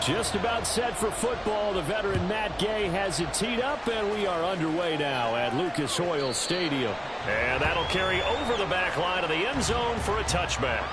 Just about set for football. The veteran Matt Gay has it teed up, and we are underway now at Lucas Oil Stadium. And that'll carry over the back line of the end zone for a touchback.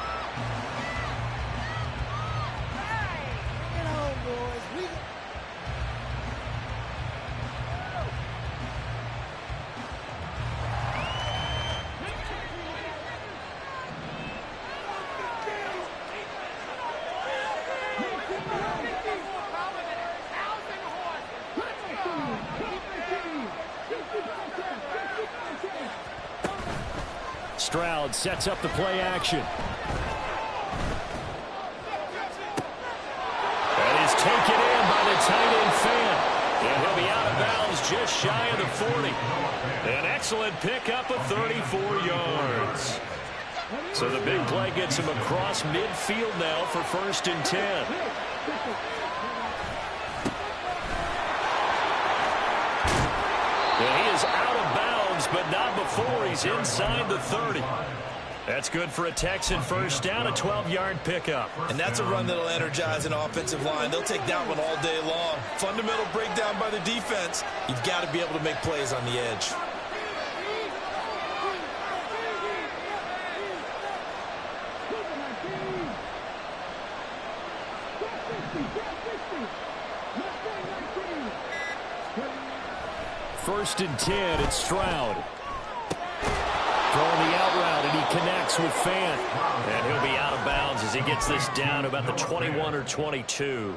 Stroud sets up the play action. That is taken in by the tight end Fan. And he'll be out of bounds just shy of the 40. An excellent pickup of 34 yards. So the big play gets him across midfield now for 1st and 10. And he is out of bounds, but not before he's inside the 30. That's good for a Texan first down, a 12-yard pickup. And that's a run that'll energize an offensive line. They'll take that one all day long. Fundamental breakdown by the defense. You've got to be able to make plays on the edge. First and 10, it's Stroud. Throwing the out route, and he connects with Fan. And he'll be out of bounds as he gets this down to about the 21 or 22.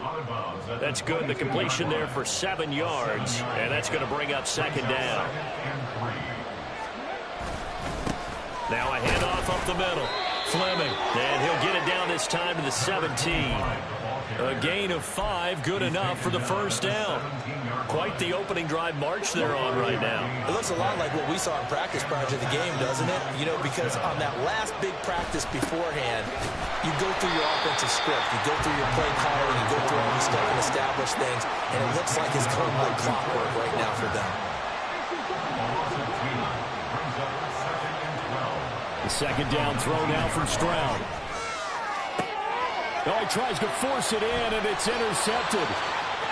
That's good. The completion there for 7 yards, and that's going to bring up 2nd down. Now a handoff up the middle. Fleming, and he'll get it down this time to the 17. A gain of 5, good enough for the first down. Quite the opening drive march they're on right now. It looks a lot like what we saw in practice prior to the game, doesn't it? You know, because on that last big practice beforehand, you go through your offensive script, you go through your play calling, you go through all the stuff and establish things, and it looks like it's going like clockwork right now for them. The 2nd down throw now from Stroud. Oh, he tries to force it in, and it's intercepted.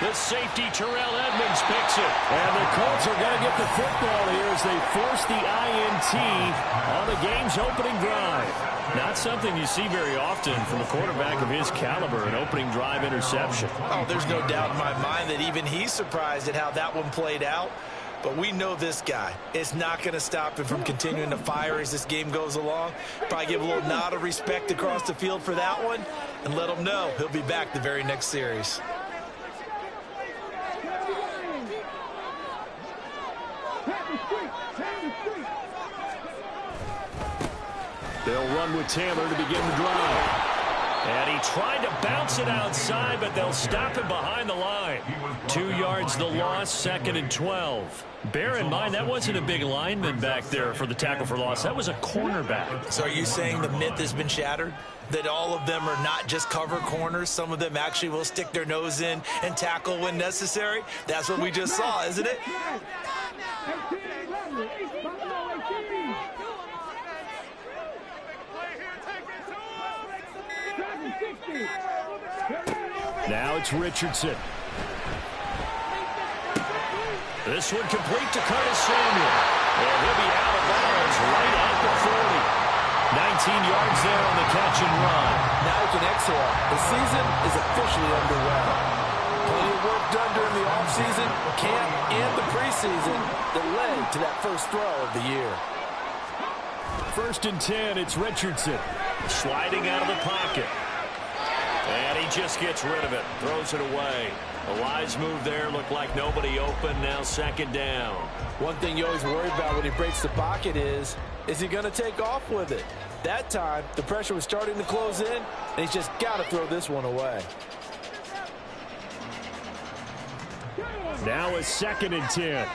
The safety, Terrell Edmonds, picks it. And the Colts are going to get the football here as they force the INT on the game's opening drive. Not something you see very often from a quarterback of his caliber, an opening drive interception. Oh, there's no doubt in my mind that even he's surprised at how that one played out. But we know this guy. It's not going to stop him from continuing to fire as this game goes along. Probably give a little nod of respect across the field for that one and let him know he'll be back the very next series. They'll run with Taylor to begin the drive. And he tried to bounce it outside, but they'll stop him behind the line. 2 yards the loss, 2nd and 12. Bear in mind, that wasn't a big lineman back there for the tackle for loss. That was a cornerback. So are you saying the myth has been shattered? That all of them are not just cover corners? Some of them actually will stick their nose in and tackle when necessary? That's what we just saw, isn't it? Now it's Richardson. This one complete to Curtis Samuel. And he'll be out of bounds right at the 40. 19 yards there on the catch and run. Now he can exhale. The season is officially underway. Plenty of work done during the offseason, camp, and the preseason that led to that first throw of the year. 1st and 10, it's Richardson. Sliding out of the pocket. And he just gets rid of it. Throws it away. A wise move there. Looked like nobody open. Now 2nd down. One thing you always worry about when he breaks the pocket is he going to take off with it? That time, the pressure was starting to close in, and he's just got to throw this one away. Now a 2nd and 10.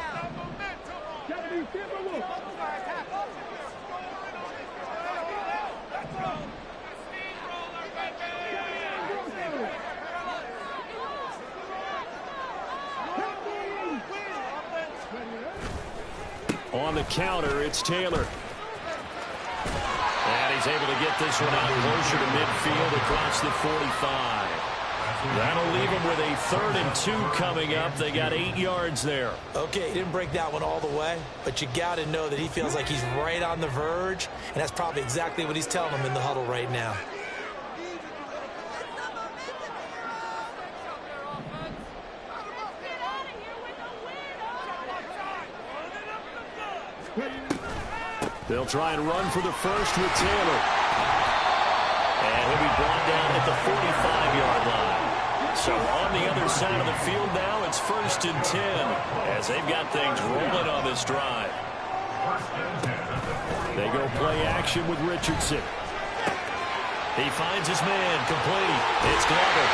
On the counter, it's Taylor. And he's able to get this one out closer to midfield across the 45. That'll leave them with a 3rd and 2 coming up. They got 8 yards there. Okay, he didn't break that one all the way, but you got to know that he feels like he's right on the verge, and that's probably exactly what he's telling them in the huddle right now. They'll try and run for the first with Taylor. And he'll be brought down at the 45-yard line. So on the other side of the field now, it's 1st and 10 as they've got things rolling on this drive. They go play action with Richardson. He finds his man, complete. It's Glover.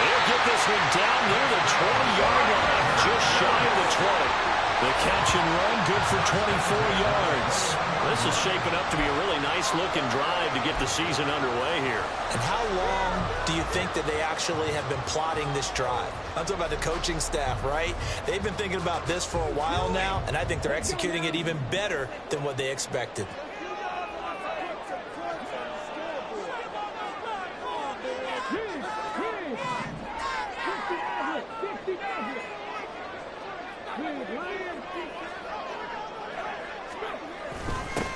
He'll get this one down near the 20-yard line, just shy of the 20. The catch and run, good for 24 yards. This is shaping up to be a really nice-looking drive to get the season underway here. And how long do you think that they actually have been plotting this drive? I'm talking about the coaching staff, right? They've been thinking about this for a while now, and I think they're executing it even better than what they expected.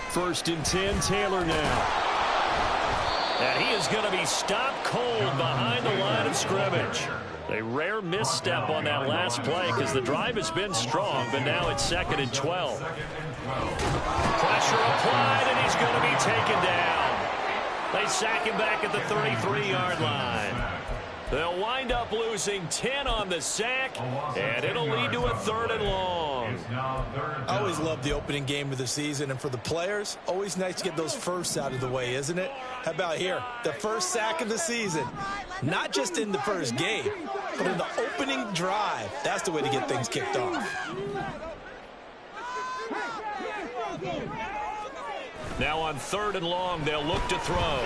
First and 10, Taylor now. And he is going to be stopped cold behind the line of scrimmage. A rare misstep on that last play because the drive has been strong, but now it's 2nd and 12. Pressure applied, and he's going to be taken down. They sack him back at the 33-yard line. They'll wind up losing 10 on the sack, and it'll lead to a 3rd and long. I always love the opening game of the season, and for the players, always nice to get those firsts out of the way, isn't it? How about here? The first sack of the season. Not just in the first game, but in the opening drive. That's the way to get things kicked off. Now on 3rd and long, they'll look to throw.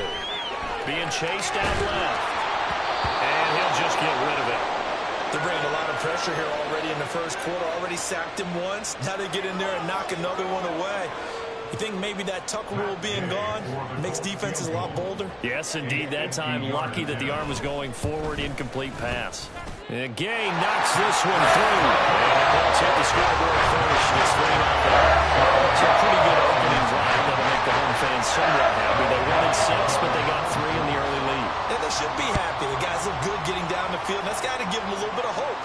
Being chased out left. And he'll just get rid of it. They're bringing a lot of pressure here already in the first quarter. Already sacked him once. Now they get in there and knock another one away. You think maybe that tuck rule being gone makes defenses a lot bolder? Yes, indeed. That time, lucky that the arm was going forward. Incomplete pass. And Gay knocks this one through. And the Colts hit the scoreboard first. Just 3 out there. It's a pretty good opening drive that'll make the home fans somewhat happy. They won in 6, but they got 3 in the early lead. And they should be happy. The guys look good getting down the field. That's got to give them a little bit of hope.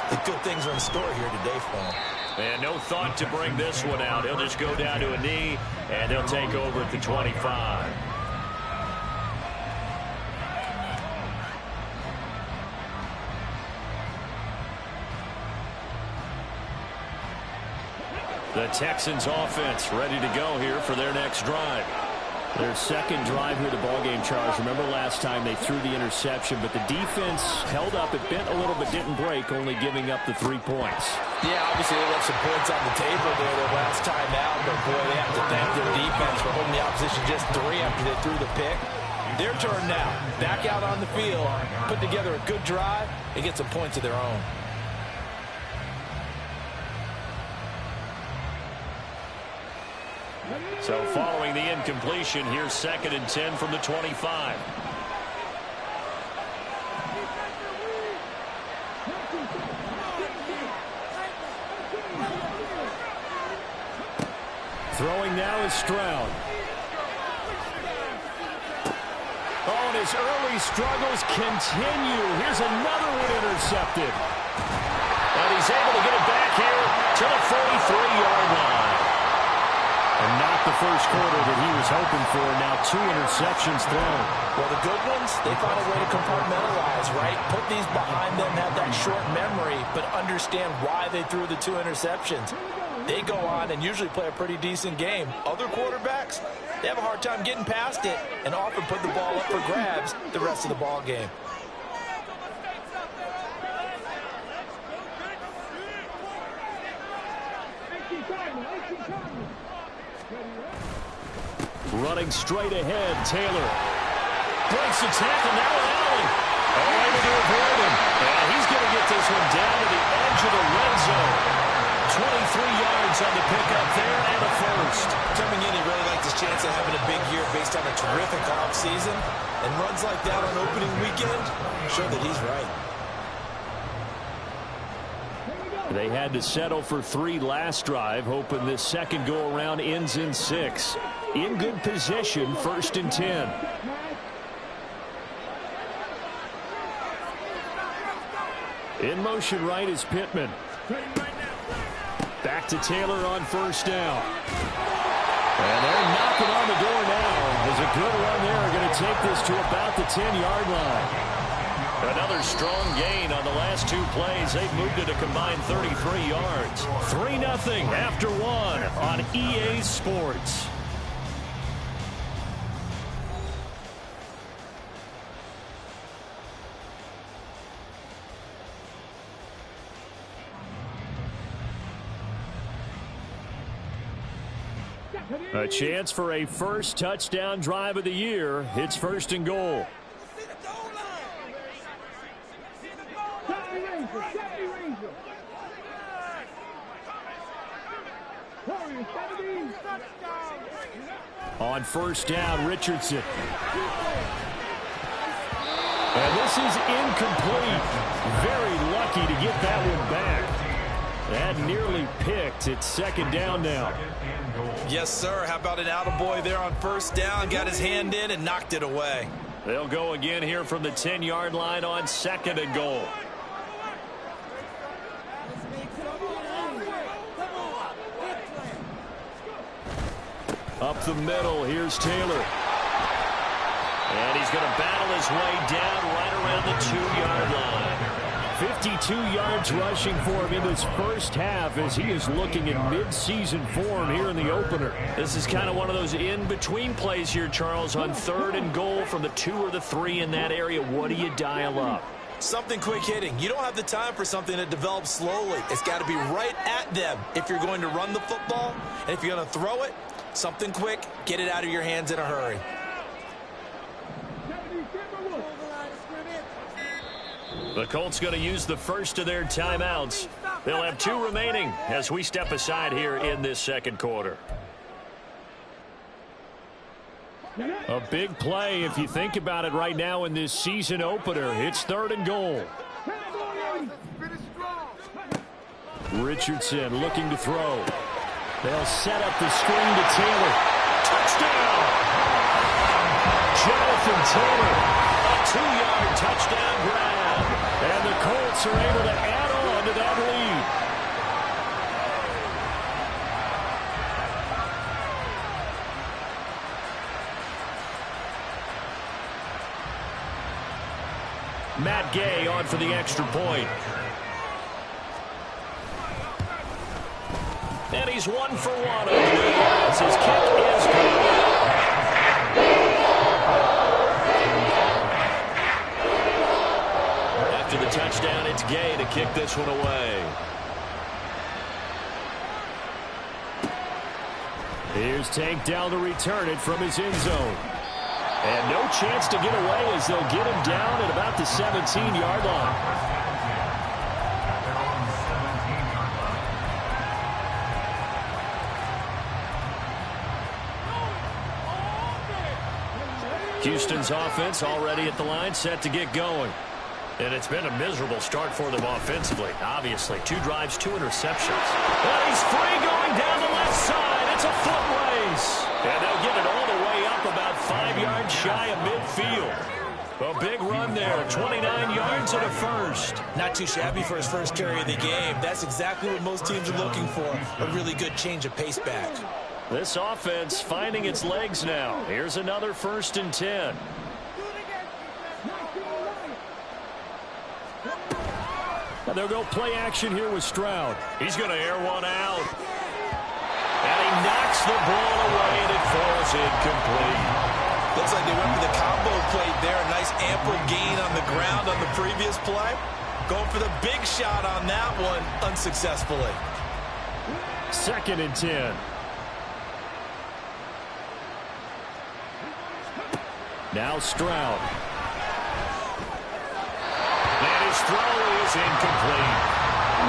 The good things are in store here today for them. And no thought to bring this one out. He'll just go down to a knee, and they'll take over at the 25. The Texans offense ready to go here for their next drive. Their second drive here of the ballgame, Charles. Remember last time they threw the interception, but the defense held up. It bent a little but didn't break, only giving up the 3 points. Yeah, obviously they left some points on the table there their last time out, but boy, they have to thank their defense for holding the opposition just 3 after they threw the pick. Their turn now. Back out on the field, put together a good drive, and get some points of their own. So following the incompletion, here's 2nd and 10 from the 25. Throwing now is Stroud. Oh, and his early struggles continue. Here's another one intercepted. And he's able to get it back here to the 43-yard line. And not the first quarter that he was hoping for. Now 2 interceptions thrown. Well, the good ones, they found a way to compartmentalize, right? Put these behind them, have that short memory, but understand why they threw the 2 interceptions. They go on and usually play a pretty decent game. Other quarterbacks, they have a hard time getting past it and often put the ball up for grabs the rest of the ball game. Running straight ahead, Taylor breaks the tackle, now Allen. Oh, able to avoid him. And he's going to get this one down to the edge of the red zone. 23 yards on the pickup there and a first. Coming in, he really liked his chance of having a big year based on a terrific offseason. And runs like that on opening weekend show that he's right. They had to settle for 3 last drive, hoping this second go-around ends in 6. In good position, 1st and 10. In motion right is Pittman. Back to Taylor on 1st down. And they're knocking on the door now. There's a good run there. Going to take this to about the 10-yard line. Another strong gain on the last 2 plays. They've moved it a combined 33 yards. 3-0 after 1 on EA Sports. A chance for a first touchdown drive of the year. It's 1st and goal. On 1st down, Richardson. And this is incomplete. Very lucky to get that one back. That nearly picked. It's 2nd down now. Yes, sir. How about an attaboy there on 1st down? Got his hand in and knocked it away. They'll go again here from the 10-yard line on 2nd and goal. Up the middle, here's Taylor. And he's going to battle his way down right around the 2-yard line. 52 yards rushing for him in this first half as he is looking in mid-season form here in the opener. This is kind of one of those in-between plays here, Charles, on 3rd and goal from the 2 or the 3 in that area. What do you dial up? Something quick hitting. You don't have the time for something that develops slowly. It's got to be right at them if you're going to run the football. And if you're going to throw it, something quick, get it out of your hands in a hurry. The Colts going to use the first of their timeouts. They'll have 2 remaining as we step aside here in this 2nd quarter. A big play if you think about it right now in this season opener. It's 3rd and goal. Richardson looking to throw. They'll set up the screen to Taylor. Touchdown! Jonathan Taylor, a 2-yard touchdown grab. And the Colts are able to add on to that lead. Matt Gay on for the extra point. And he's 1 for 1 over the yards. His kick is good. After the touchdown, it's Gay to kick this one away. Here's Tank down to return it from his end zone. And no chance to get away as they'll get him down at about the 17-yard line. Houston's offense already at the line, set to get going. And it's been a miserable start for them offensively. Obviously, 2 drives, 2 interceptions. But he's free going down the left side. It's a foot race. And they'll get it all the way up about 5 yards shy of midfield. A big run there, 29 yards and a first. Not too shabby for his first carry of the game. That's exactly what most teams are looking for, a really good change of pace back. This offense finding its legs now. Here's another 1st and 10. And they'll go play action here with Stroud. He's going to air one out. And he knocks the ball away, and it falls incomplete. Looks like they went for the combo play there. A nice ample gain on the ground on the previous play. Going for the big shot on that one unsuccessfully. 2nd and 10. Now Stroud. And his throw is incomplete.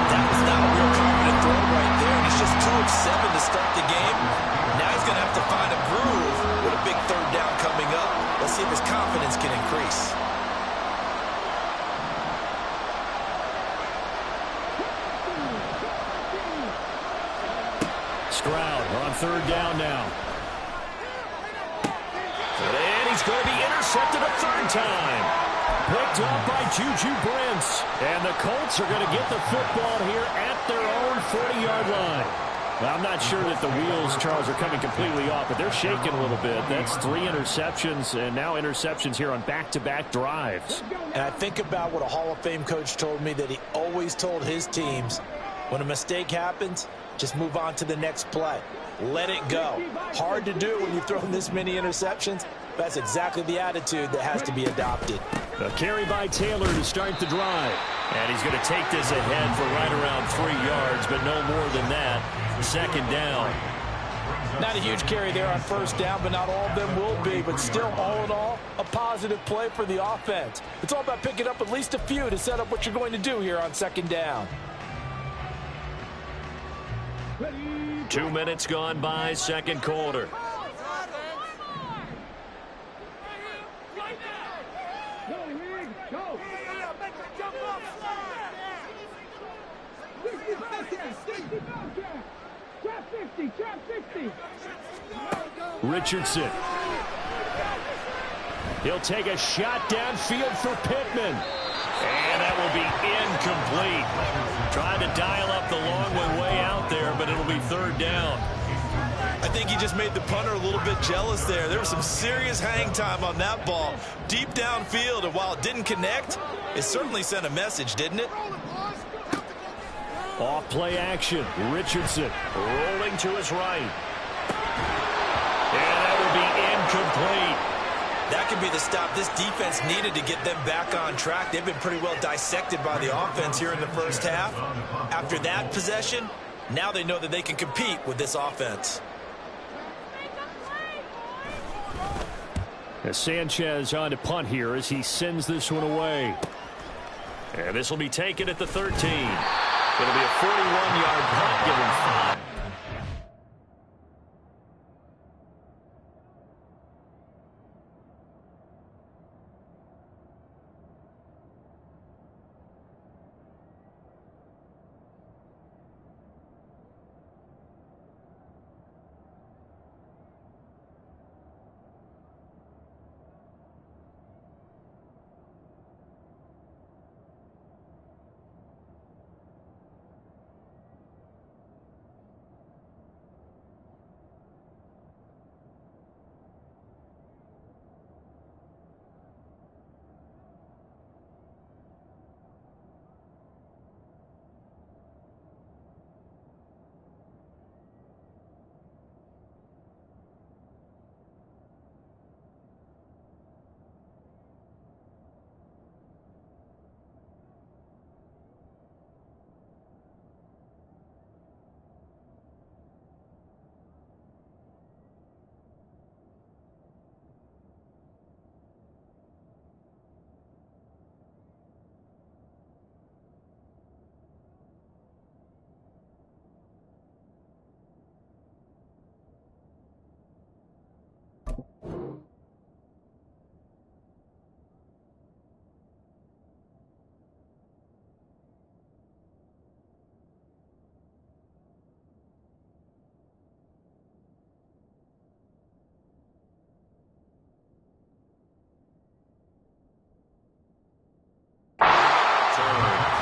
That was not a real confident throw right there. And he's just 2 of 7 to start the game. Now he's he's going to have to find a groove with a big third down coming up. Let's see if his confidence can increase. Stroud on third down now. And he's going to be intercepted a third time. Picked up by Juju Brents. And the Colts are going to get the football here at their own 40-yard line. Well, I'm not sure that the wheels, Charles, are coming completely off, but they're shaking a little bit. That's 3 interceptions, and now interceptions here on back-to-back drives. And I think about what a Hall of Fame coach told me that he always told his teams, when a mistake happens, just move on to the next play. Let it go. Hard to do when you've thrown this many interceptions. That's exactly the attitude that has to be adopted. A carry by Taylor to start the drive. And he's going to take this ahead for right around 3 yards, but no more than that. Second down. Not a huge carry there on first down, but not all of them will be. But still, all in all, a positive play for the offense. It's all about picking up at least a few to set up what you're going to do here on second down. 2 minutes gone by, second quarter. Richardson. He'll take a shot downfield for Pittman. And that will be incomplete. Trying to dial up the long way out there, but it'll be third down. I think he just made the punter a little bit jealous there. There was some serious hang time on that ball. Deep downfield, and while it didn't connect, it certainly sent a message, didn't it? Off play action. Richardson rolling to his right. And that will be incomplete. That could be the stop this defense needed to get them back on track. They've been pretty well dissected by the offense here in the first half. After that possession, now they know that they can compete with this offense. As Sanchez on to punt here as he sends this one away. And this will be taken at the 13. It'll be a 41-yard punt, given 5.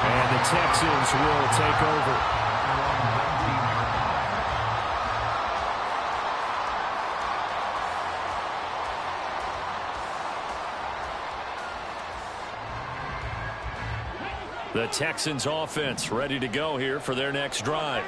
And the Texans will take over. The Texans offense ready to go here for their next drive.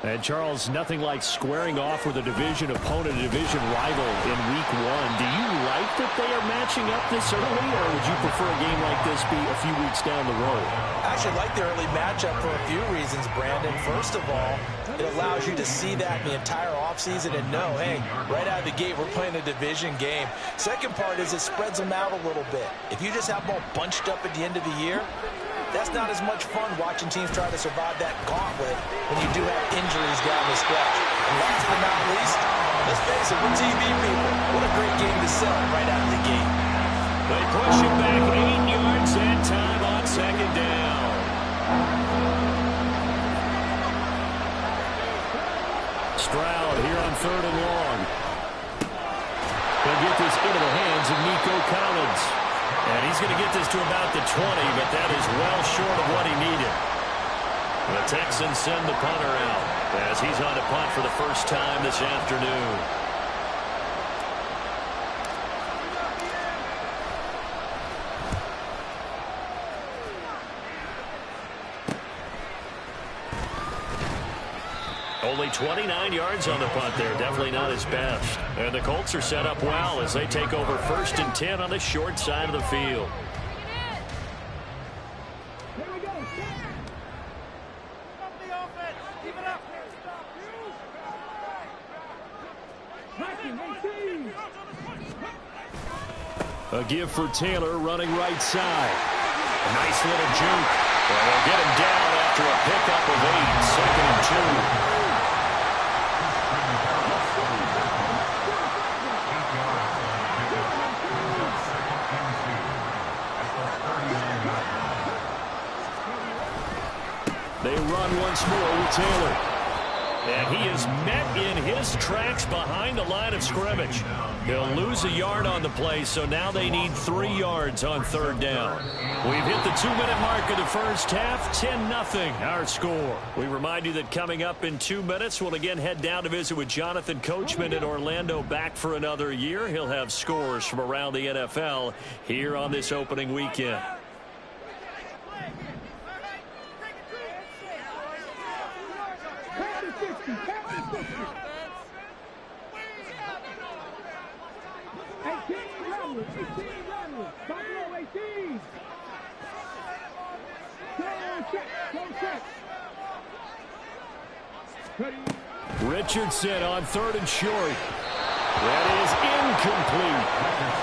And Charles, nothing like squaring off with a division opponent, a division rival in week 1. Do you like that they are matching up this early, or would you prefer a game like this be a few weeks down the road? I actually like the early matchup for a few reasons, Brandon. First of all, it allows you to see that in the entire offseason and know, hey, right out of the gate, we're playing a division game. Second part is it spreads them out a little bit. If you just have them all bunched up at the end of the year, that's not as much fun watching teams try to survive that gauntlet when you do have injuries down the stretch. And last but not least, let's face it, we're TV people. What a great game to sell right out of the gate. They push him back 8 yards and time on second down. Stroud here on 3rd and long. He'll get this into the hands of Nico Collins. And he's going to get this to about the 20, but that is well short of what he needed. The Texans send the punter out as he's on a punt for the first time this afternoon. Only 29 yards on the punt there. Definitely not his best. And the Colts are set up well as they take over 1st and 10 on the short side of the field. A give for Taylor running right side. A nice little juke. Well, they'll get him down after a pickup of 8, 2nd and 2. They run once more with Taylor. And he is met in his tracks behind the line of scrimmage. He'll lose a yard on the play, so now they need 3 yards on 3rd down. We've hit the 2-minute mark of the first half, 10-0 our score. We remind you that coming up in 2 minutes, we'll again head down to visit with Jonathan Coachman in Orlando, back for another year. He'll have scores from around the NFL here on this opening weekend. Richardson on 3rd and short. That is incomplete.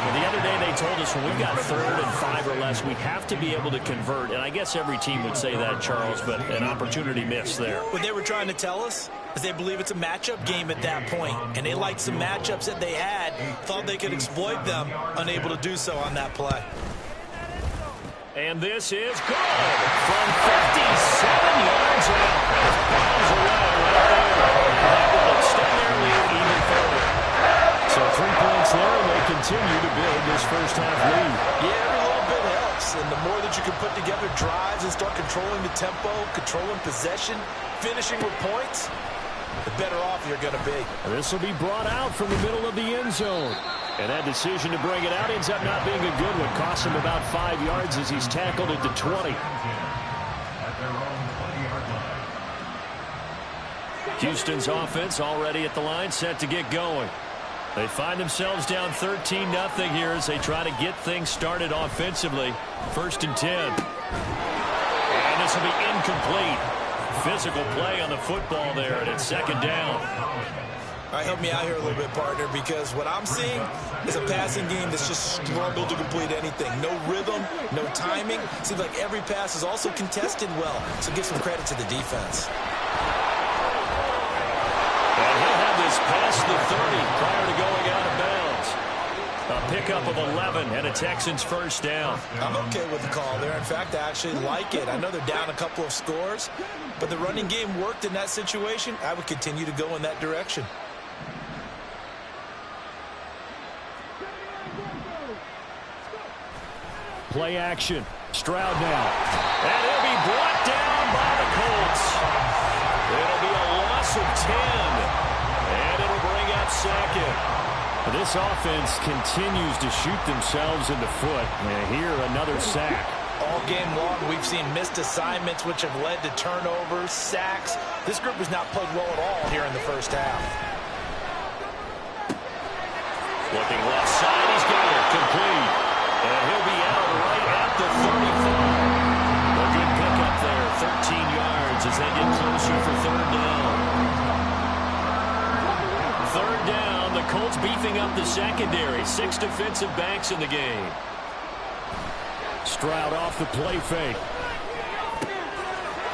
Well, the other day they told us when we got 3rd and 5 or less, we have to be able to convert. And I guess every team would say that, Charles, but an opportunity missed there. What they were trying to tell us is they believe it's a matchup game at that point. And they liked some matchups that they had, thought they could exploit them, unable to do so on that play. And this is good from 57 yards out. Bounds away right there. That will extend their lead even further. So 3 points there, and they continue to build this first half lead. Yeah, every little bit helps. And the more that you can put together drives and start controlling the tempo, controlling possession, finishing with points, the better off you're going to be. And this will be brought out from the middle of the end zone. And that decision to bring it out ends up not being a good one. Costs him about 5 yards as he's tackled at the 20. Houston's offense already at the line, set to get going. They find themselves down 13-0 here as they try to get things started offensively. 1st and 10. And this will be incomplete. Physical play on the football there, and it's 2nd down. All right, help me out here a little bit, partner, because what I'm seeing is a passing game that's just struggled to complete anything. No rhythm, no timing. Seems like every pass is also contested well, so give some credit to the defense. And he'll have this past the 30 prior to going out of bounds. A pickup of 11 and a Texans 1st down. I'm okay with the call there. In fact, I actually like it. I know they're down a couple of scores, but the running game worked in that situation. I would continue to go in that direction. Play action. Stroud now. And he'll be brought down by the Colts. It'll be a loss of 10. And it'll bring up 2nd. This offense continues to shoot themselves in the foot. And here, another sack. All game long, we've seen missed assignments, which have led to turnovers, sacks. This group has not played well at all here in the first half. Looking left side, he's got it complete. And he'll be out right at the 35. A good pickup there, 13 yards as they get closer for 3rd down. 3rd down, the Colts beefing up the secondary. 6 defensive backs in the game. Stroud off the play fake.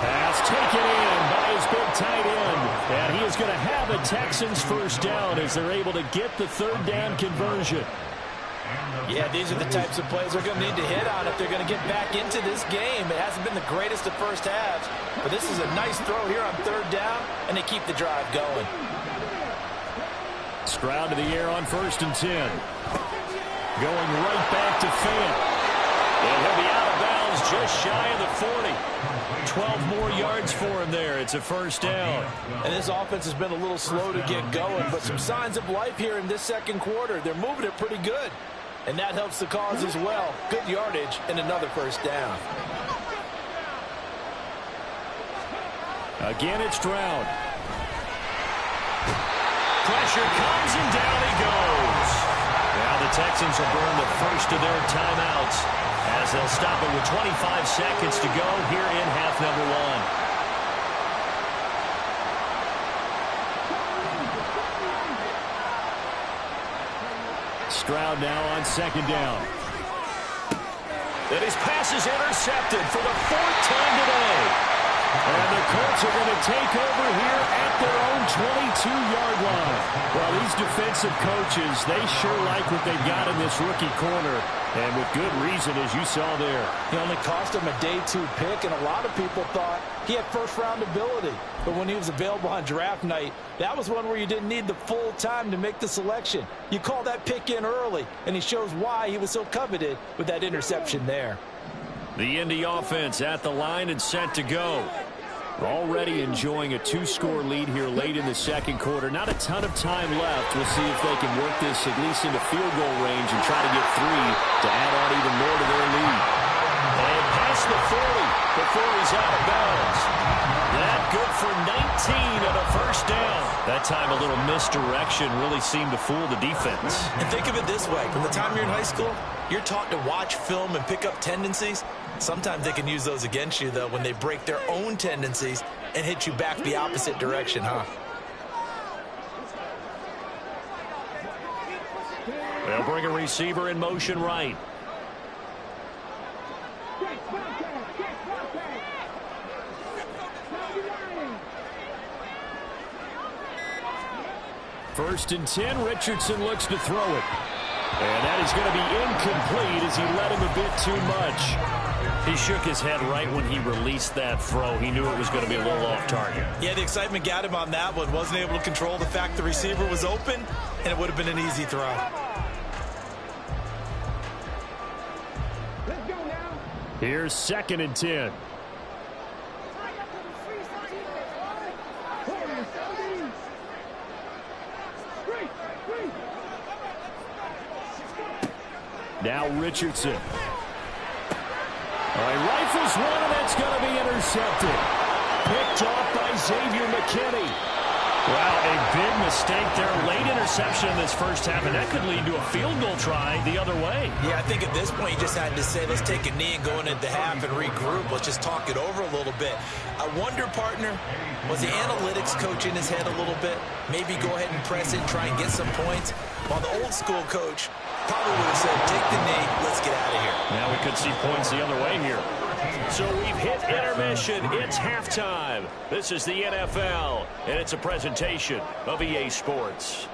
Pass taken in by his big tight end. And he is going to have a Texans first down as they're able to get the third down conversion. Yeah, these are the types of plays they're going to need to hit on if they're going to get back into this game. It hasn't been the greatest of first halves, but this is a nice throw here on third down, and they keep the drive going. Stroud to the air on 1st and 10. Going right back to Fant. And he'll be out of bounds just shy of the 40. 12 more yards for him there. It's a first down. And this offense has been a little slow to get going, but some signs of life here in this second quarter. They're moving it pretty good, and that helps the cause as well. Good yardage and another first down. Again, it's Stroud. Pressure comes, and down he goes. Now the Texans will burn the first of their timeouts as they'll stop it with 25 seconds to go here in half number 1. Stroud now on 2nd down. And his pass is intercepted for the 4th time today. And the Colts are going to take over here at their own 22-yard line. Well, these defensive coaches, they sure like what they've got in this rookie corner. And with good reason, as you saw there. He only cost him a day 2 pick, and a lot of people thought he had first-round ability. But when he was available on draft night, that was one where you didn't need the full time to make the selection. You call that pick in early, and he shows why he was so coveted with that interception there. The Indy offense at the line and set to go. Already enjoying a 2-score lead here late in the second quarter. Not a ton of time left. We'll see if they can work this at least into field goal range and try to get 3 to add on even more to their lead. And past the 40 before he's out of bounds. That good for 19 and a first down. That time a little misdirection really seemed to fool the defense. And think of it this way. From the time you're in high school, you're taught to watch film and pick up tendencies. Sometimes they can use those against you, though, when they break their own tendencies and hit you back the opposite direction, huh? They'll bring a receiver in motion right. First and 10, Richardson looks to throw it. And that is going to be incomplete as he led him a bit too much. He shook his head right when he released that throw. He knew it was going to be a little off target. Yeah, the excitement got him on that one. Wasn't able to control the fact the receiver was open, and it would have been an easy throw. Let's go now. Here's 2nd and 10. Now Richardson. All right, rifles one, and that's going to be intercepted. Picked off by Xavier McKinney. Well, a big mistake there. Late interception in this first half, and that could lead to a field goal try the other way. Yeah, I think at this point you just had to say, let's take a knee and go into the half and regroup. Let's just talk it over a little bit. I wonder, partner, was the analytics coach in his head a little bit? Maybe go ahead and press it and try and get some points? While the old school coach probably would have said, take the knee, let's get out of here. Now we could see points the other way here. So we've hit intermission. It's halftime. This is the NFL, and it's a presentation of EA Sports.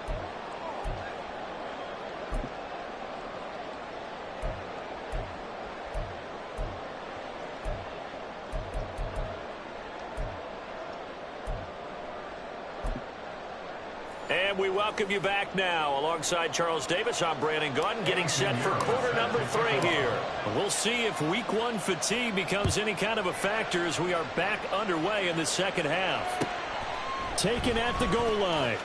And we welcome you back now. Alongside Charles Davis, I'm Brandon Gaudin, getting set for quarter number 3 here. We'll see if week 1 fatigue becomes any kind of a factor as we are back underway in the second half. Taken at the goal line.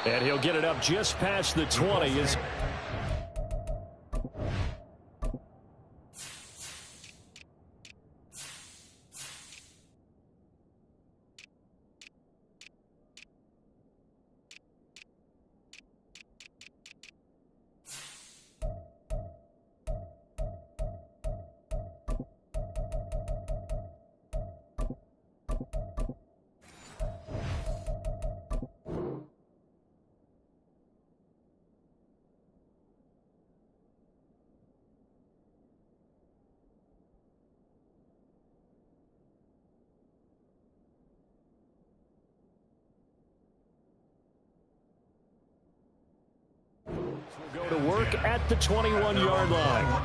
And he'll get it up just past the 20 as mark at the 21-yard line.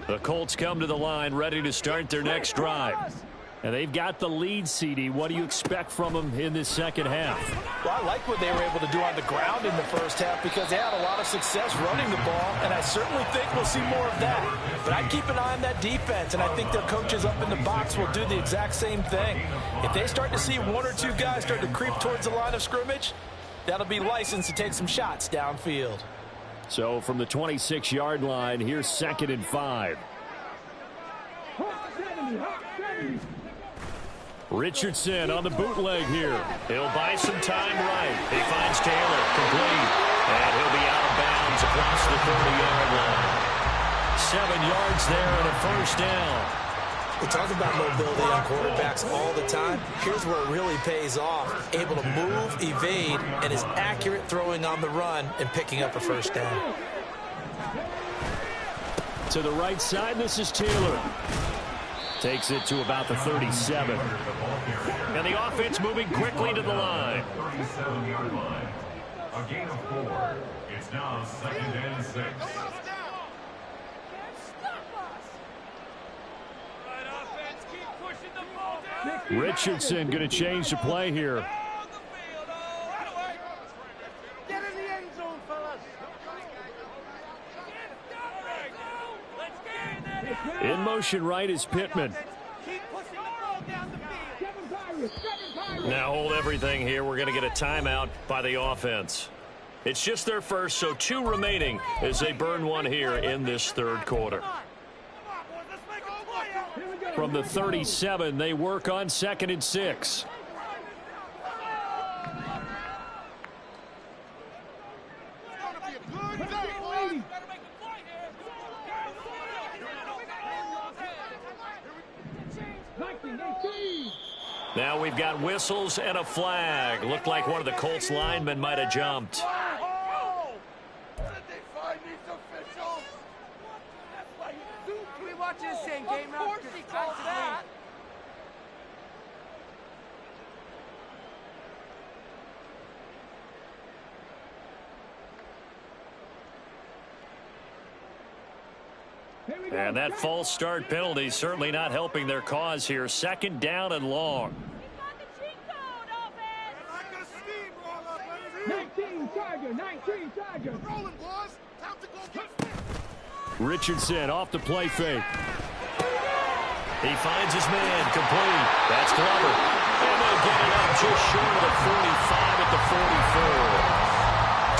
The Colts come to the line ready to start their next drive. And they've got the lead, CD. What do you expect from them in this second half? Well, I like what they were able to do on the ground in the first half because they had a lot of success running the ball, and I certainly think we'll see more of that. But I keep an eye on that defense, and I think their coaches up in the box will do the exact same thing. If they start to see one or two guys start to creep towards the line of scrimmage, that'll be licensed to take some shots downfield. So from the 26-yard line, here's 2nd and 5. Richardson on the bootleg here. He'll buy some time right. He finds Taylor, complete. And he'll be out of bounds across the 30-yard line. 7 yards there and a first down. We talk about mobility on quarterbacks all the time. Here's where it really pays off. Able to move, evade, and is accurate throwing on the run and picking up a first down. To the right side, this is Taylor. Takes it to about the 37. And the offense moving quickly to the line. 37-yard line. A gain of 4. It's now 2nd and 6. Richardson going to change the play here. In motion right is Pittman. Now hold everything here. We're going to get a timeout by the offense. It's just their first, so 2 remaining as they burn one here in this third quarter. From the 37, they work on 2nd and 6. Now we've got whistles and a flag. Looked like one of the Colts linemen might have jumped. And that false start penalty certainly not helping their cause here. 2nd down and long. 19 Chargers. Rolling, boys. Time to go get Richardson off the play fake. He finds his man, complete. That's clever. And they'll get it up just short of the 45 at the 44.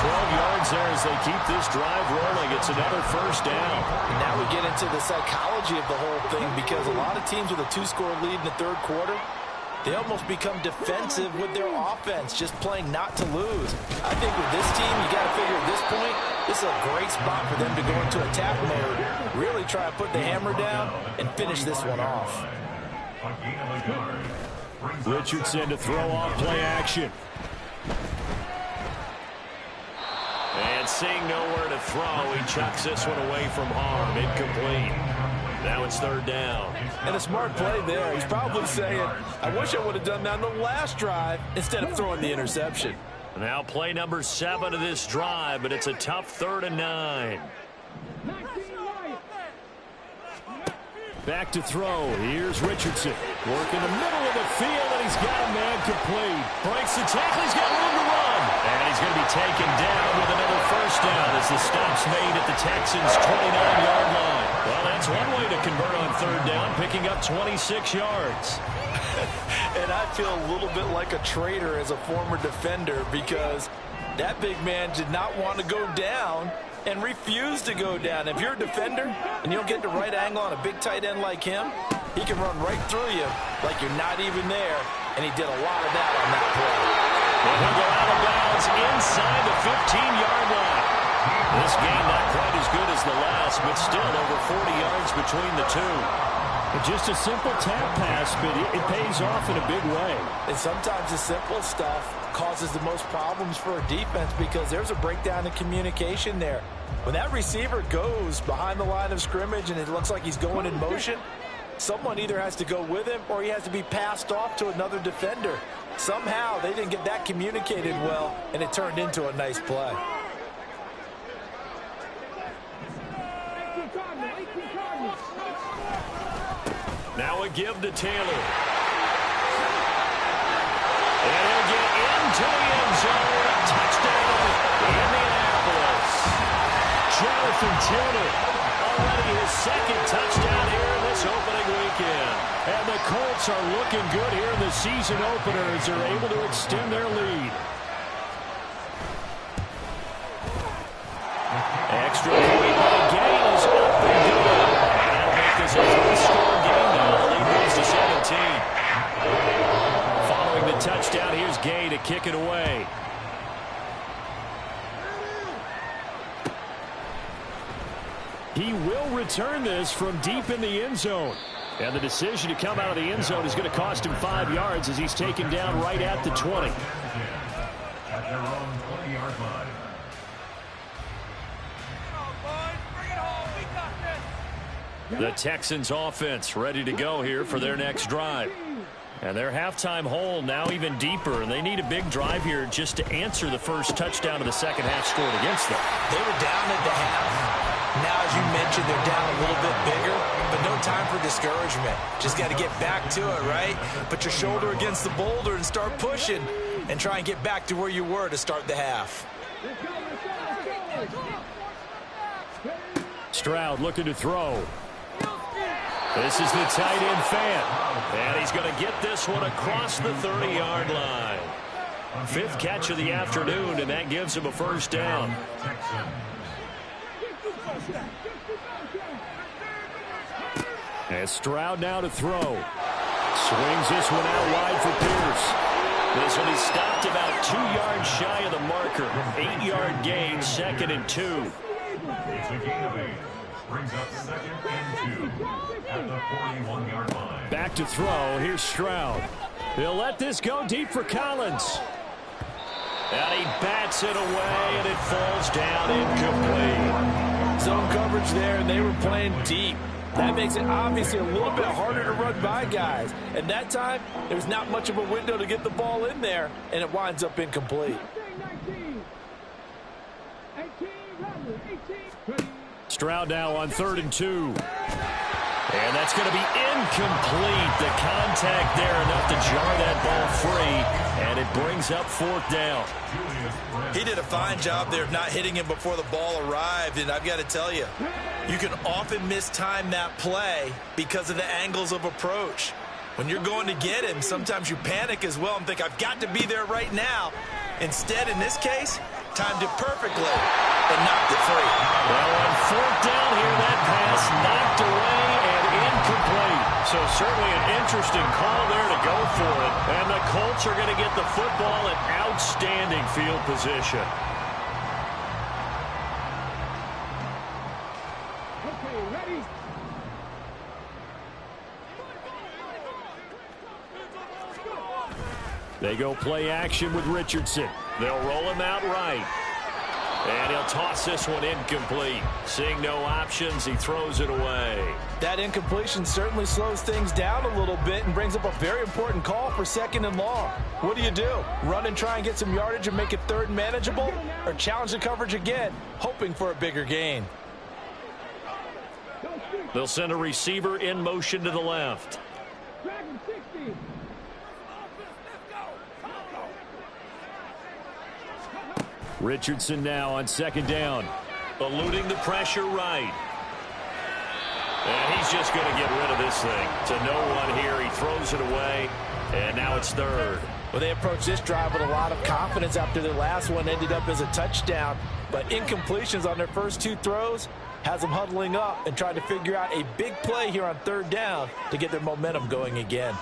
12 yards there as they keep this drive rolling. It's another first down. And now we get into the psychology of the whole thing because a lot of teams with a 2-score lead in the third quarter, they almost become defensive with their offense, just playing not to lose. I think with this team, you got to figure at this point, this is a great spot for them to go into attack mode, really try to put the hammer down and finish this one off. Richardson to throw off play action. And seeing nowhere to throw, he chucks this one away from harm. Incomplete. Now it's 3rd down. And a smart play there. He's probably saying, I wish I would have done that on the last drive instead of throwing the interception. Now play number 7 of this drive, but it's a tough 3rd and 9. Back to throw. Here's Richardson. Work in the middle of the field, and he's got a man complete. Breaks the tackle. He's got room to run. And he's going to be taken down with another first down as the stop's made at the Texans' 29-yard line. Well, that's one way to convert on 3rd down, picking up 26 yards. And I feel a little bit like a traitor as a former defender because that big man did not want to go down and refused to go down. If you're a defender and you don't get the right angle on a big tight end like him, he can run right through you like you're not even there, and he did a lot of that on that play. And he'll go out of bounds inside the 15-yard line. This game not quite as good as the last, but still over 40 yards between the two. Just a simple tap pass, but it pays off in a big way. And sometimes the simple stuff causes the most problems for a defense because there's a breakdown in communication there. When that receiver goes behind the line of scrimmage and it looks like he's going in motion, Someone either has to go with him or he has to be passed off to another defender. Somehow they didn't get that communicated well, and it turned into a nice play. Now a give to Taylor. And he'll get into the end zone. A touchdown, Indianapolis. Jonathan Taylor, Already his second touchdown here in this opening weekend. and the Colts are looking good here in the season opener as they're able to extend their lead. Extra point by Gain is up and good. That'll make this a three-score game now. The lead moves to 17. Following the touchdown, here's Gain to kick it away. He will return this from deep in the end zone. And the decision to come out of the end zone is going to cost him 5 yards as he's taken down right at the 20. At their own 20-yard line. The Texans offense ready to go here for their next drive. And their halftime hole now even deeper, and they need a big drive here just to answer the first touchdown of the second half scored against them. They were down at the half. Now, as you mentioned, they're down a little bit bigger, but no time for discouragement. Just got to get back to it, right? Put your shoulder against the boulder and start pushing and try and get back to where you were to start the half. Stroud looking to throw. This is the tight end fan, and he's going to get this one across the 30-yard line. Fifth catch of the afternoon, and that gives him a first down. And Stroud now to throw. Swings this one out wide for Pierce. This one he stopped about 2 yards shy of the marker. 8-yard gain, 2nd and 2. It's a gain of 8. Brings up 2nd and 2 at the 41-yard line. Back to throw. Here's Stroud. He'll let this go deep for Collins. And he bats it away, and it falls down incomplete. Zone coverage there, and they were playing deep. That makes it obviously a little bit harder to run by guys. And that time, there was not much of a window to get the ball in there, and it winds up incomplete. Stroud now on 3rd and 2. And that's going to be incomplete. The contact there enough to jar that ball free, and it brings up 4th down. He did a fine job there of not hitting him before the ball arrived, and I've got to tell you, you can often mistime that play because of the angles of approach. When you're going to get him, sometimes you panic as well and think, I've got to be there right now. Instead, in this case, timed it perfectly and knocked it free. Well, on 4th down here, that pass knocked away and incomplete. So certainly an interesting call there to go for it. And the Colts are going to get the football in outstanding field position. Okay, ready? They go play action with Richardson. They'll roll him out right. And he'll toss this one incomplete. Seeing no options, he throws it away. That incompletion certainly slows things down a little bit and brings up a very important call for 2nd and long. What do? Run and try and get some yardage and make it 3rd and manageable? Or challenge the coverage again, hoping for a bigger gain? They'll send a receiver in motion to the left. Dragon 60. Richardson now on 2nd down. Eluding the pressure right. And he's just going to get rid of this thing. To no one here. He throws it away. And now it's 3rd. Well, they approached this drive with a lot of confidence after their last one ended up as a touchdown. But incompletions on their first 2 throws has them huddling up and trying to figure out a big play here on 3rd down to get their momentum going again.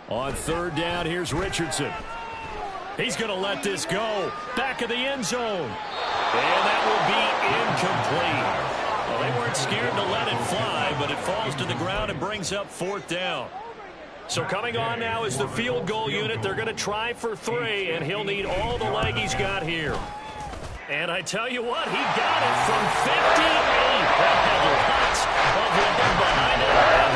On 3rd down, here's Richardson. He's going to let this go. Back of the end zone. And that will be incomplete. Well, they weren't scared to let it fly, but it falls to the ground and brings up 4th down. So coming on now is the field goal unit. They're going to try for 3, and he'll need all the leg he's got here. And I tell you what, he got it from 58. That had lots of leg behind it. And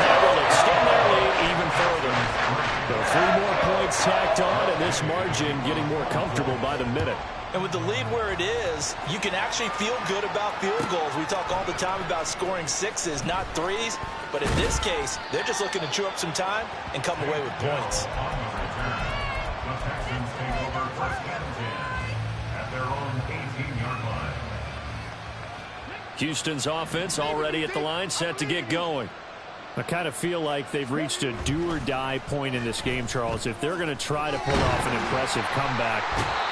margin getting more comfortable by the minute. And with the lead where it is, you can actually feel good about field goals. We talk all the time about scoring sixes, not threes. But in this case, they're just looking to chew up some time and come away with points. The Texans take over first and 10 at their own 18-yard line. Houston's offense already at the line, set to get going. I kind of feel like they've reached a do-or-die point in this game, Charles. If they're going to try to pull off an impressive comeback,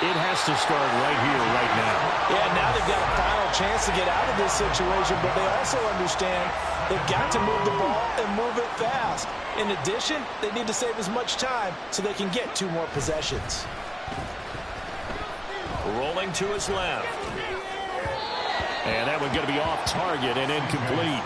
it has to start right here, right now. Yeah, now they've got a final chance to get out of this situation, but they also understand they've got to move the ball and move it fast. In addition, they need to save as much time so they can get 2 more possessions. Rolling to his left. And that one's going to be off target and incomplete.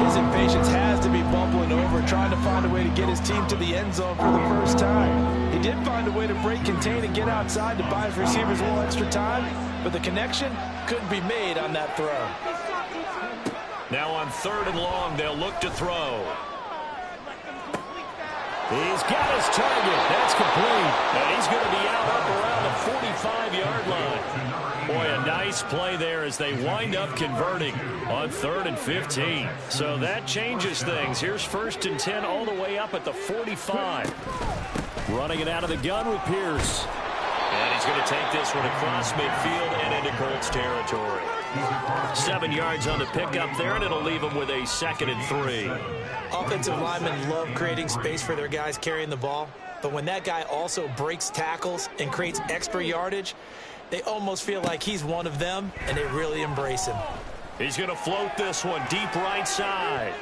His impatience has to be bubbling over, trying to find a way to get his team to the end zone for the first time. He did find a way to break, contain, and get outside to buy his receivers a little extra time, but the connection couldn't be made on that throw. Now on 3rd and long, they'll look to throw. He's got his target. That's complete. And he's going to be out up around the 45-yard line. Boy, a nice play there as they wind up converting on 3rd and 15. So that changes things. Here's 1st and 10 all the way up at the 45. Running it out of the gun with Pierce. And he's going to take this one across midfield and into Colts territory. 7 yards on the pickup there, and it'll leave them with a 2nd and 3. Offensive linemen love creating space for their guys carrying the ball, but when that guy also breaks tackles and creates extra yardage, they almost feel like he's one of them, and they really embrace him. He's going to float this one deep right side.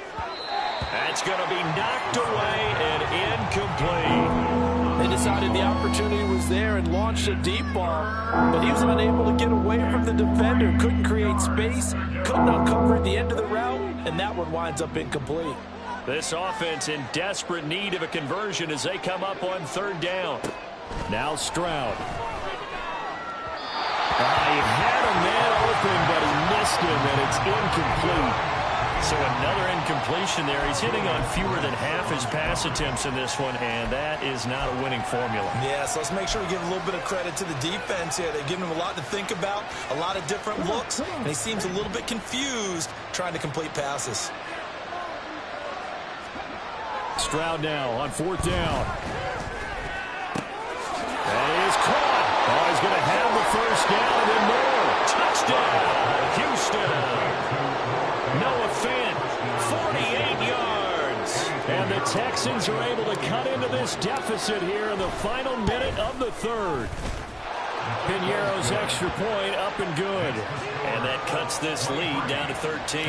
That's going to be knocked away and incomplete. They decided the opportunity was there and launched a deep ball, but he was unable to get away from the defender, couldn't create space, couldn't uncover the end of the route, and that one winds up incomplete. This offense in desperate need of a conversion as they come up on 3rd down. Now Stroud. He had a man open, but he missed him, and it's incomplete. So another incompletion there. He's hitting on fewer than half his pass attempts in this one, and that is not a winning formula. Yeah, so let's make sure we give a little bit of credit to the defense here. They've given him a lot to think about, a lot of different looks, and he seems a little bit confused trying to complete passes. Stroud now on 4th down. And he is caught. Oh, he's going to have the 1st down and then more. Touchdown, Houston. Noah Fant, 48 yards. And the Texans are able to cut into this deficit here in the final minute of the 3rd. Piñeiro's extra point up and good. And that cuts this lead down to 13.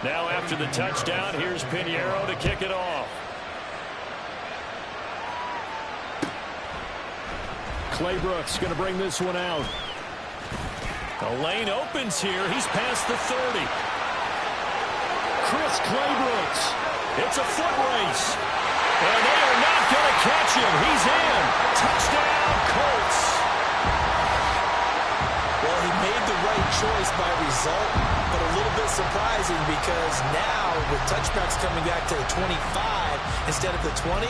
Now after the touchdown, here's Piñeiro to kick it off. Claybrooks going to bring this one out. The lane opens here. He's past the 30. Chris Claybrooks. It's a foot race. And they are not going to catch him. He's in. Touchdown, Colts. Well, he made the right choice by result, but a little bit surprising because now with touchbacks coming back to the 25 instead of the 20,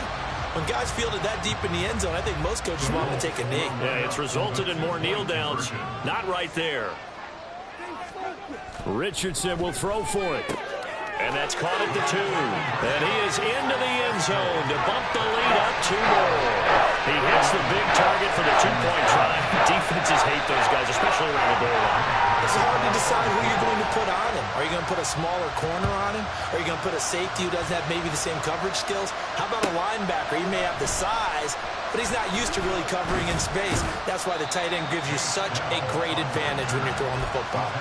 when guys fielded that deep in the end zone, I think most coaches want them to take a knee. Yeah, it's resulted in more kneel downs. Not right there. Richardson will throw for it. And that's caught at the 2. And he is into the end zone to bump the lead up 2 more. He hits the big target for the 2-point try. Defenses hate those guys, especially around the goal line. It's hard to decide who you're going to put on him. Are you going to put a smaller corner on him? Are you going to put a safety who doesn't have maybe the same coverage skills? How about a linebacker? He may have the size, but he's not used to really covering in space. That's why the tight end gives you such a great advantage when you're throwing the football.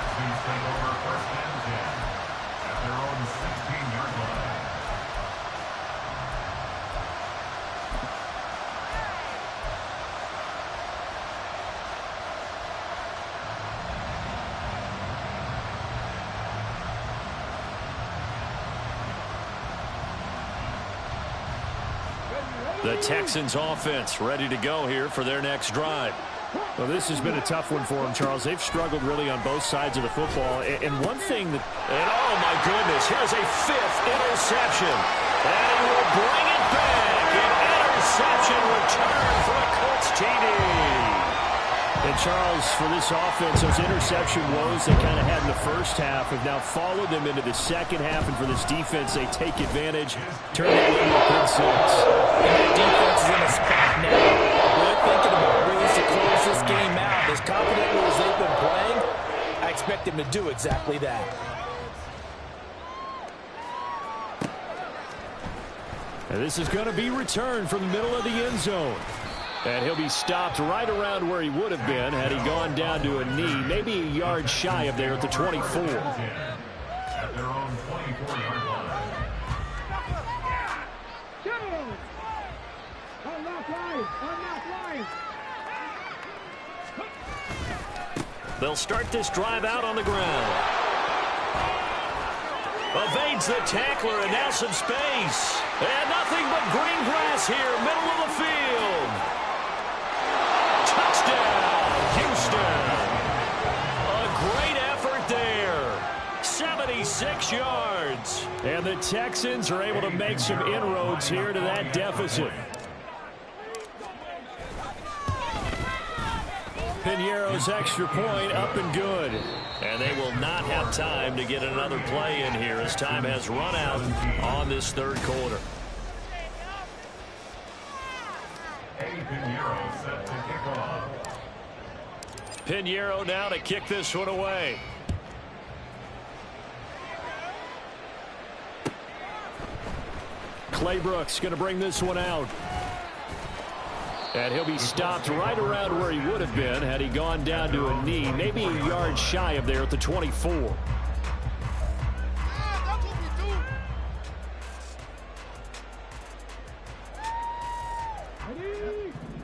The Texans offense ready to go here for their next drive. Well, this has been a tough one for them, Charles. They've struggled really on both sides of the football. And one thing that... And oh, my goodness, here's a 5th interception. And he will bring it back. An interception return for a Colts TD. And Charles, for this offense, those interception woes they kind of had in the first half have now followed them into the second half. And for this defense, they take advantage, turn that into a good six. And that defense is in a spot now. They're thinking about ways to close this game out. As confidently as they've been playing, I expect them to do exactly that. And this is going to be returned from the middle of the end zone. And he'll be stopped right around where he would have been had he gone down to a knee, maybe a yard shy of there at the 24. At their own 24-yard line. They'll start this drive out on the ground. Evades the tackler, and now some space. And nothing but green grass here, middle of the field. Touchdown, Houston. A great effort there. 76 yards. And the Texans are able to make some inroads here to that deficit. Piñeiro's extra point up and good. And they will not have time to get another play in here as time has run out on this third quarter. Piñeiro set to kick off. Piñeiro now to kick this one away. Claybrooks going to bring this one out. And he'll be stopped right around where he would have been had he gone down to a knee, maybe a yard shy of there at the 24.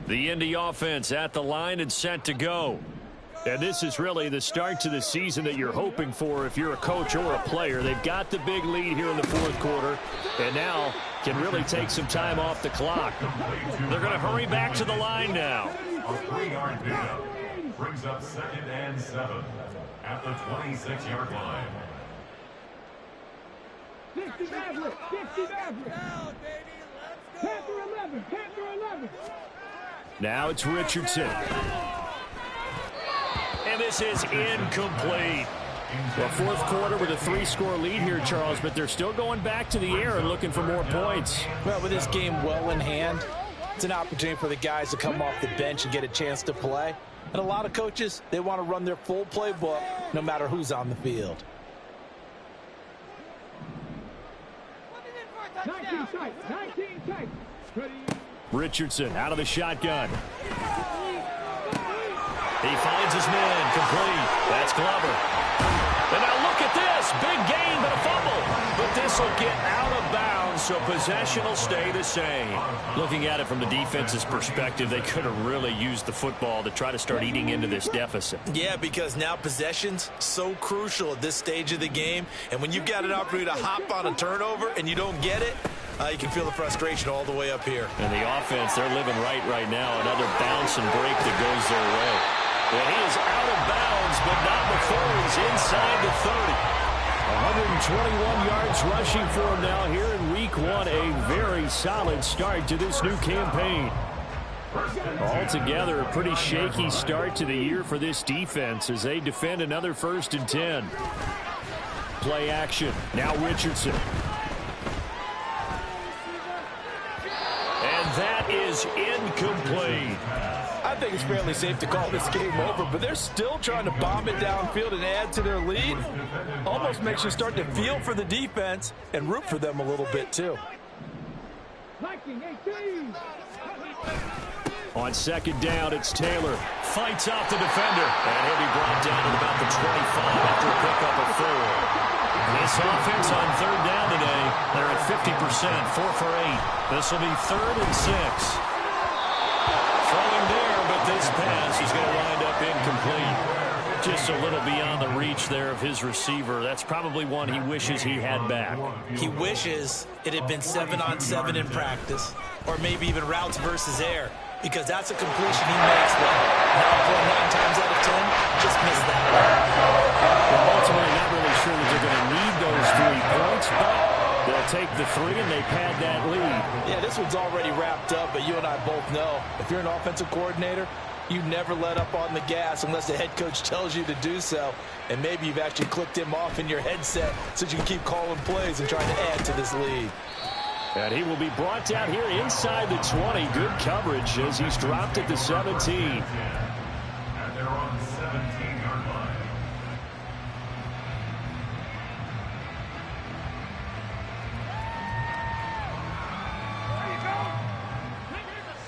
The Indy offense at the line and set to go. And this is really the start to the season that you're hoping for if you're a coach or a player. They've got the big lead here in the fourth quarter, and now can really take some time off the clock. They're going to hurry back to the line now. A 3-yard pickup brings up 2nd and 7 at the 26-yard line. 50 Maverick, 50 Maverick. Panther 11, Panther 11. Now it's Richardson. And this is incomplete. Well, fourth quarter with a 3-score lead here, Charles, but they're still going back to the air and looking for more points. Well, with this game well in hand, it's an opportunity for the guys to come off the bench and get a chance to play. And a lot of coaches, they want to run their full playbook no matter who's on the field. 19 tight, 19 tight. Richardson out of the shotgun. He finds his man, complete. That's Glover. And now look at this. Big gain, but a fumble. But this will get out of bounds, so possession will stay the same. Looking at it from the defense's perspective, they could have really used the football to try to start eating into this deficit. Yeah, because now possession's so crucial at this stage of the game. And when you've got an opportunity to hop on a turnover and you don't get it, you can feel the frustration all the way up here. And the offense, they're living right now. Another bounce and break that goes their way. Well, he is out of bounds, but not before he's inside the 30. 121 yards rushing for him now here in week 1. A very solid start to this new campaign. Altogether, a pretty shaky start to the year for this defense as they defend another 1st and 10. Play action. Now Richardson. And that is incomplete. I think it's fairly safe to call this game over, but they're still trying to bomb it downfield and add to their lead. Almost makes you start to feel for the defense and root for them a little bit, too. On 2nd down, it's Taylor. Fights off the defender. And he'll be brought down at about the 25 after a pickup of 4. This offense on 3rd down today, they're at 50%, 4 for 8. This will be 3rd and 6. Throwing there, but this pass is going to wind up incomplete. Just a little beyond the reach there of his receiver. That's probably one he wishes he had back. He wishes it had been 7-on-7 in practice, or maybe even routes versus air, because that's a completion he makes well. Now, 9 times out of 10, just missed that one. Well, ultimately, not really sure that they're going to need those 3 points, but They'll take the 3, and they've had that lead. Yeah, this one's already wrapped up, but you and I both know if you're an offensive coordinator, you never let up on the gas unless the head coach tells you to do so. And maybe you've actually clicked him off in your headset so you can keep calling plays and trying to add to this lead. And he will be brought down here inside the 20. Good coverage as he's dropped at the 17. And they're on the 17-yard line.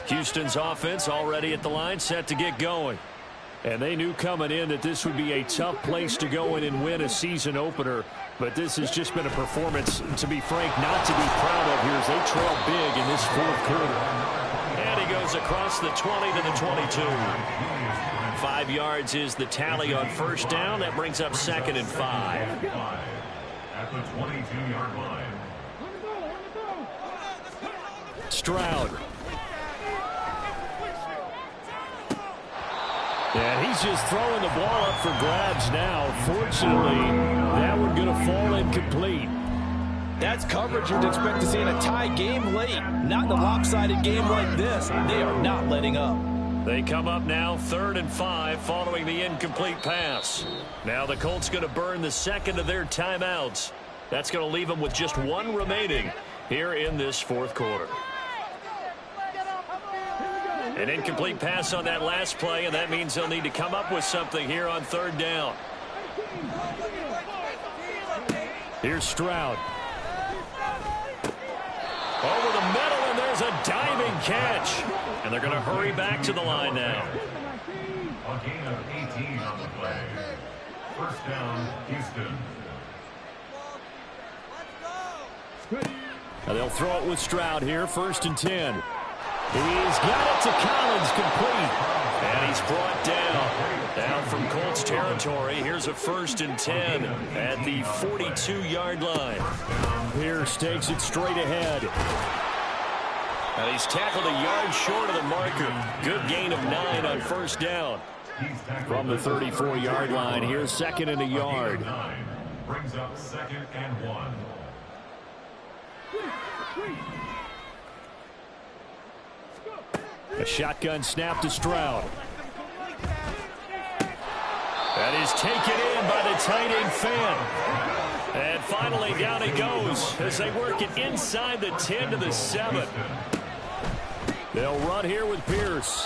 Houston's offense already at the line, set to get going. And they knew coming in that this would be a tough place to go in and win a season opener. But this has just been a performance, to be frank, not to be proud of here as they trail big in this fourth quarter. And he goes across the 20 to the 22. 5 yards is the tally on first down. That brings up 2nd and 5. At the 22-yard line. Stroud. And he's just throwing the ball up for grabs now. Fortunately, that one going to fall incomplete. That's coverage you'd expect to see in a tie game late. Not in a lopsided game like this. They are not letting up. They come up now 3rd and 5 following the incomplete pass. Now the Colts going to burn the second of their timeouts. That's going to leave them with just 1 remaining here in this fourth quarter. An incomplete pass on that last play, and that means they'll need to come up with something here on 3rd down. Here's Stroud. Over the middle, and there's a diving catch. And they're going to hurry back to the line now. A gain of 18 on the play. First down, Houston. Now they'll throw it with Stroud here, 1st and 10. He's got it to Collins, complete. And he's brought down from Colts territory. Here's a 1st and 10 at the 42-yard line. Pierce takes it straight ahead. And he's tackled a yard short of the marker. Good gain of 9 on first down. From the 34-yard line, here's 2nd and a yard. Brings up 2nd and 1. A shotgun snap to Stroud. That is taken in by the tight end fan. And finally down he goes as they work it inside the 10 to the 7. They'll run here with Pierce.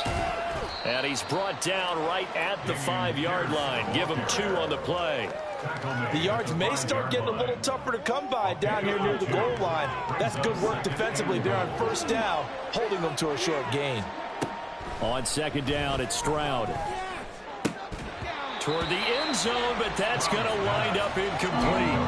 And he's brought down right at the 5-yard line. Give him 2 on the play. The yards may start getting a little tougher to come by down here near the goal line. That's good work defensively there on first down, holding them to a short gain. On 2nd down, it's Stroud. Toward the end zone, but that's going to wind up incomplete.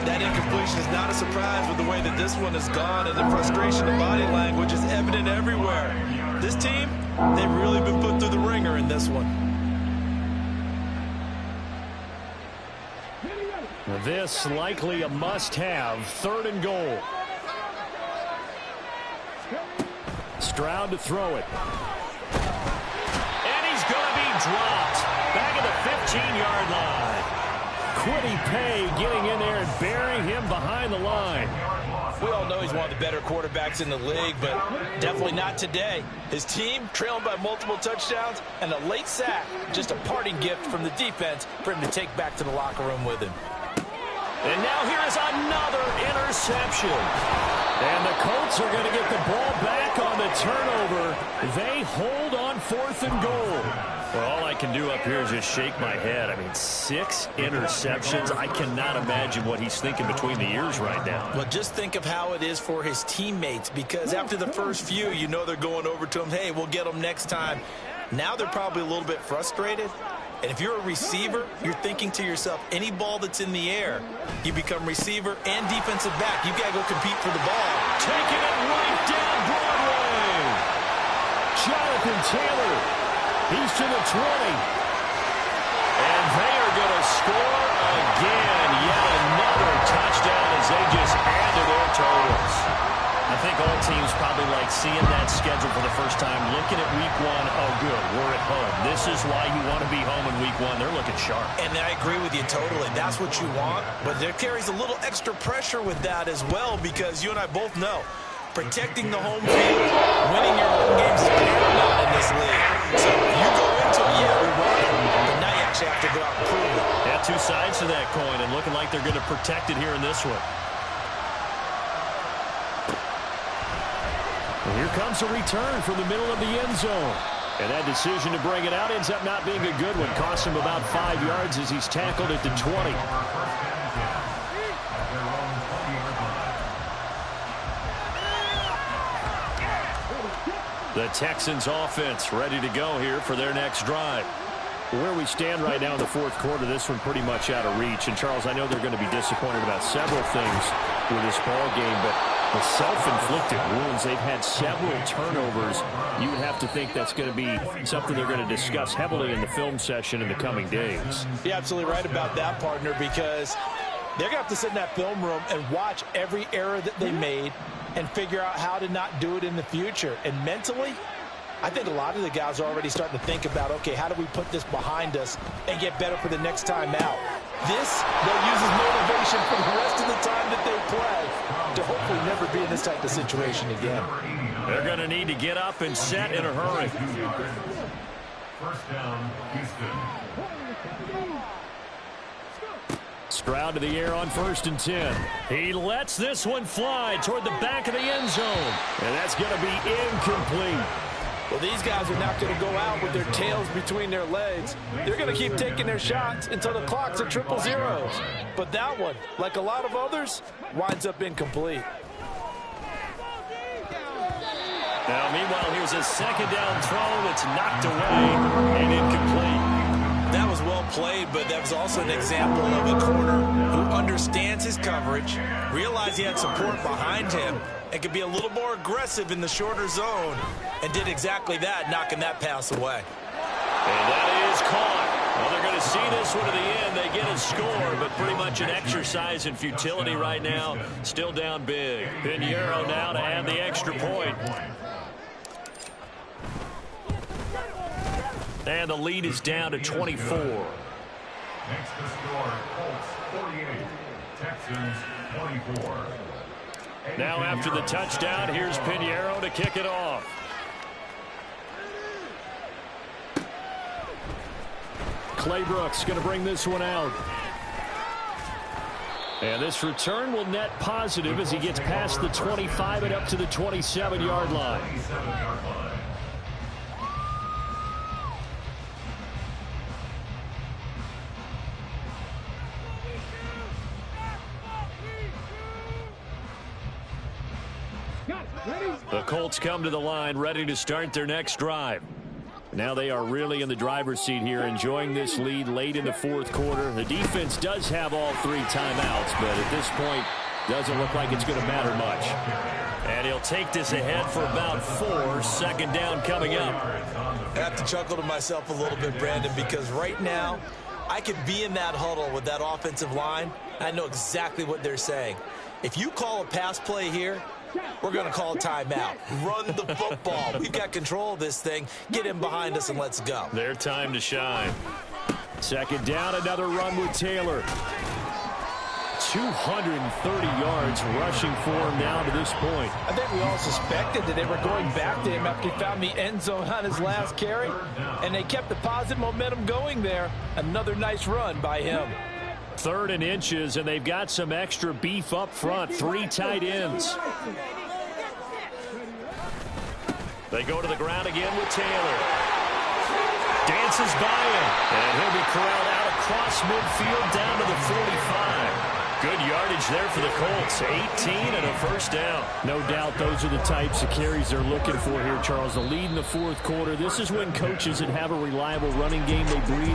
That incompletion is not a surprise with the way that this one has gone, and the frustration of body language is evident everywhere. This team, they've really been put through the ringer in this one. This likely a must-have, 3rd and goal. Stroud to throw it. And he's going to be dropped back at the 15-yard line. Quiddy Pay getting in there and burying him behind the line. We all know he's one of the better quarterbacks in the league, but definitely not today. His team trailing by multiple touchdowns and a late sack, just a parting gift from the defense for him to take back to the locker room with him. And now here is another interception. And the Colts are going to get the ball back on the turnover. They hold on 4th and goal. Well, all I can do up here is just shake my head. I mean, 6 interceptions. I cannot imagine what he's thinking between the ears right now. Well, just think of how it is for his teammates, because after the first few, you know they're going over to him, hey, we'll get them next time. Now they're probably a little bit frustrated. And if you're a receiver, you're thinking to yourself, any ball that's in the air, you become receiver and defensive back. You've got to go compete for the ball. Taking it right down Broadway. Jonathan Taylor, he's to the 20. And they are going to score again. Yet another touchdown as they just add to their totals. I think all teams teams probably like seeing that schedule for the first time, looking at week one, oh, good, we're at home. This is why you want to be home in week one. They're looking sharp. And I agree with you totally. That's what you want, but there carries a little extra pressure with that as well because you and I both know protecting the home field, winning your home games is paramount in this league. So you go into it, yeah, we won it, but now you actually have to go out and prove it. Yeah, two sides to that coin, and looking like they're going to protect it here in this one. And here comes a return from the middle of the end zone. And that decision to bring it out ends up not being a good one. Costs him about 5 yards as he's tackled at the 20. The Texans offense ready to go here for their next drive. Where we stand right now in the fourth quarter, this one pretty much out of reach. And, Charles, I know they're going to be disappointed about several things with this ball game, but the self-inflicted wounds, they've had several turnovers. You would have to think that's going to be something they're going to discuss heavily in the film session in the coming days. You're absolutely right about that, partner, because they're going to have to sit in that film room and watch every error that they made and figure out how to not do it in the future. And mentally, I think a lot of the guys are already starting to think about, okay, how do we put this behind us and get better for the next time out? This, they'll use as motivation for the rest of the time that they play to hopefully never be in this type of situation again. They're going to need to get up and set in a hurry. First down, Houston. Stroud to the air on 1st and 10. He lets this one fly toward the back of the end zone. And that's going to be incomplete. Well, these guys are not going to go out with their tails between their legs. They're going to keep taking their shots until the clock's at 000. But that one, like a lot of others, winds up incomplete. Now, meanwhile, here's a second down throw that's knocked away and incomplete. That was well played, but that was also an example of a corner who understands his coverage, realized he had support behind him, and could be a little more aggressive in the shorter zone, and did exactly that, knocking that pass away. And that is caught. Well, they're going to see this one to the end. They get a score, but pretty much an exercise in futility right now. Still down big. Pinheiro now to add the extra point. And the lead is down to 24. Next to score, Colts 48, Texans 24. Now after the touchdown, here's Pinheiro to kick it off. Claybrooks going to bring this one out. And this return will net positive as he gets past the 25 and up to the 27-yard line. The Colts come to the line ready to start their next drive. Now they are really in the driver's seat here, enjoying this lead late in the fourth quarter. The defense does have all 3 timeouts, but at this point, doesn't look like it's going to matter much. And he'll take this ahead for about 4. Second down coming up. I have to chuckle to myself a little bit, Brandon, because right now, I could be in that huddle with that offensive line. I know exactly what they're saying. If you call a pass play here, we're going to call a timeout. Run the football. We've got control of this thing. Get in behind us and let's go. Their time to shine. Second down, another run with Taylor. 230 yards rushing for him now to this point. I think we all suspected that they were going back to him after he found the end zone on his last carry, and they kept the positive momentum going there. Another nice run by him. 3rd and inches, and they've got some extra beef up front. 3 tight ends. They go to the ground again with Taylor. Dances by him, and he'll be corralled out across midfield down to the 45. Good yardage there for the Colts. 18 and a first down. No doubt those are the types of carries they're looking for here, Charles. The lead in the fourth quarter. This is when coaches that have a reliable running game, they breathe